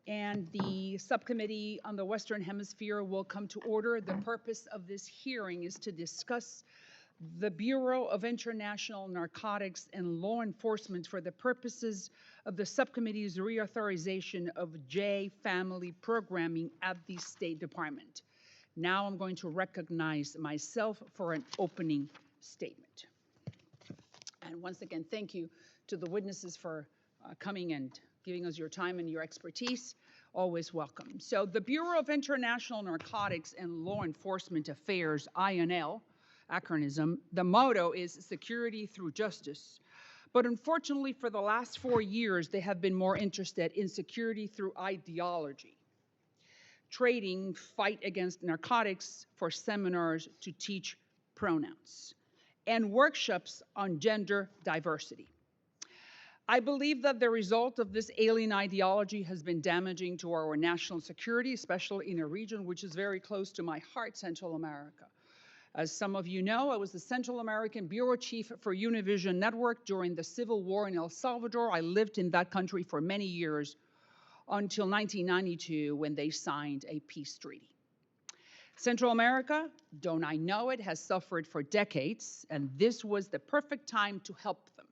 and the subcommittee on the Western Hemisphere will come to order. The purpose of this hearing is to discuss the Bureau of International Narcotics and Law Enforcement for the purposes of the subcommittee's reauthorization of J family programming at the State Department. Now I'm going to recognize myself for an opening statement. And once again, thank you to the witnesses for coming and giving us your time and your expertise. Always welcome. So the Bureau of International Narcotics and Law Enforcement Affairs, INL, acronym, the motto is security through justice. But unfortunately, for the last 4 years, they have been more interested in security through ideology, trading fight against narcotics for seminars to teach pronouns, and workshops on gender diversity. I believe that the result of this alien ideology has been damaging to our national security, especially in a region which is very close to my heart, Central America. As some of you know, I was the Central American Bureau Chief for Univision Network during the Civil War in El Salvador. I lived in that country for many years until 1992 when they signed a peace treaty. Central America, don't I know it, has suffered for decades, and this was the perfect time to help them.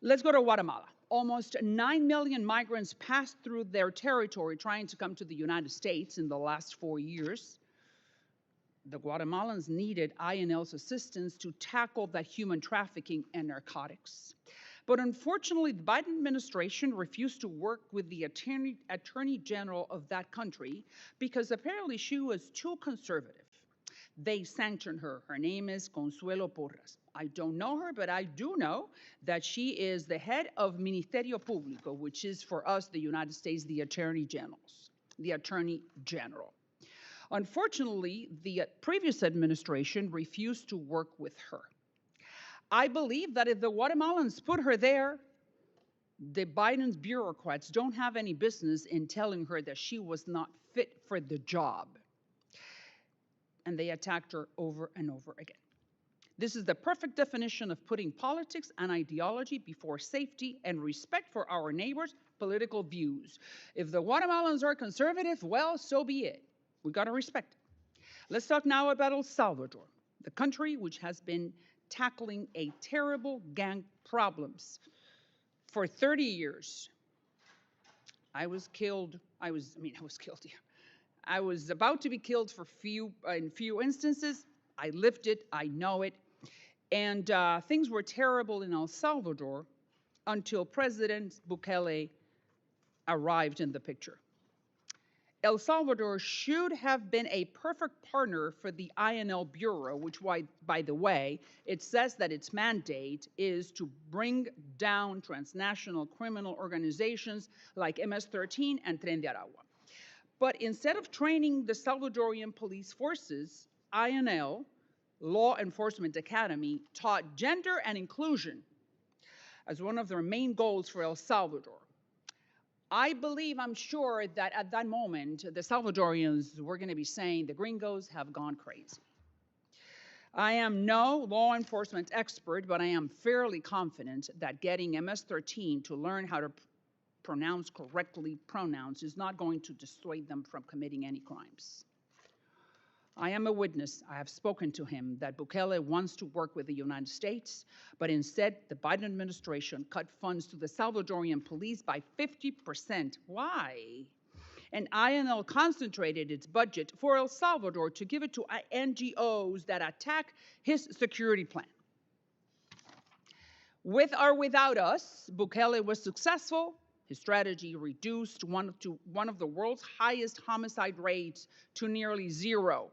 Let's go to Guatemala. Almost 9 million migrants passed through their territory trying to come to the United States in the last 4 years. The Guatemalans needed INL's assistance to tackle that human trafficking and narcotics. But unfortunately, the Biden administration refused to work with the Attorney General of that country because apparently she was too conservative. They sanctioned her. Her name is Consuelo Porras. I don't know her, but I do know that she is the head of Ministerio Público, which is for us, the United States, the Attorney General. Unfortunately, the previous administration refused to work with her. I believe that if the Guatemalans put her there, the Biden's bureaucrats don't have any business in telling her that she was not fit for the job. And they attacked her over and over again. This is the perfect definition of putting politics and ideology before safety and respect for our neighbors' political views. If the Guatemalans are conservative, well, so be it. We got to respect it. Let's talk now about El Salvador, the country which has been tackling a terrible gang problems for 30 years. I was about to be killed in few instances. I lived it, I know it. And things were terrible in El Salvador until President Bukele arrived in the picture. El Salvador should have been a perfect partner for the INL Bureau, which, by the way, it says that its mandate is to bring down transnational criminal organizations like MS-13 and Tren de Aragua. But instead of training the Salvadorian police forces, INL, Law Enforcement Academy, taught gender and inclusion as one of their main goals for El Salvador. I'm sure that at that moment, the Salvadorians were going to be saying the gringos have gone crazy. I am no law enforcement expert, but I am fairly confident that getting MS-13 to learn how to pronounce correctly pronouns is not going to dissuade them from committing any crimes. I am a witness. I have spoken to him that Bukele wants to work with the United States, but instead the Biden administration cut funds to the Salvadorian police by 50%. Why? And INL concentrated its budget for El Salvador to give it to NGOs that attack his security plan. With or without us, Bukele was successful. His strategy reduced one of the world's highest homicide rates to nearly zero.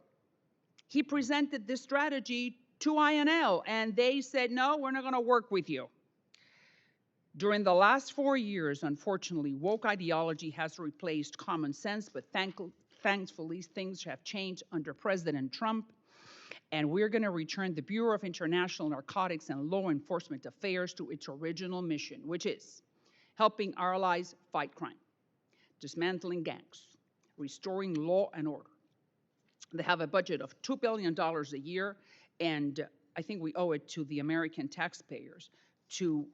He presented this strategy to INL, and they said, no, we're not going to work with you. During the last 4 years, unfortunately, woke ideology has replaced common sense, but thankfully, things have changed under President Trump, and we're going to return the Bureau of International Narcotics and Law Enforcement Affairs to its original mission, which is helping our allies fight crime, dismantling gangs, restoring law and order. They have a budget of $2 billion a year, and I think we owe it to the American taxpayers to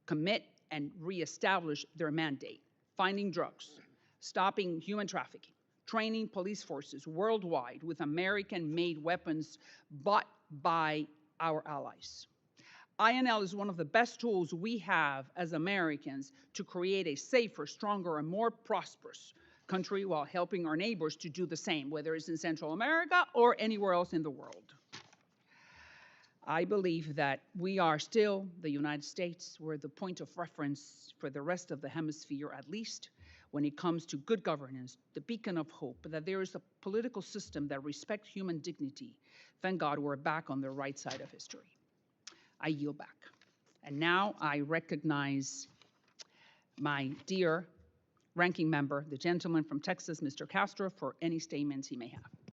commit and reestablish their mandate. finding drugs, stopping human trafficking, training police forces worldwide with American-made weapons bought by our allies. INL is one of the best tools we have as Americans to create a safer, stronger, and more prosperous country while helping our neighbors to do the same, whether it's in Central America or anywhere else in the world. I believe that we are still, the United States, we're the point of reference for the rest of the hemisphere, at least when it comes to good governance, the beacon of hope, that there is a political system that respects human dignity. Thank God we're back on the right side of history. I yield back. And now I recognize my dear ranking member, the gentleman from Texas, Mr. Castro, for any statements he may have.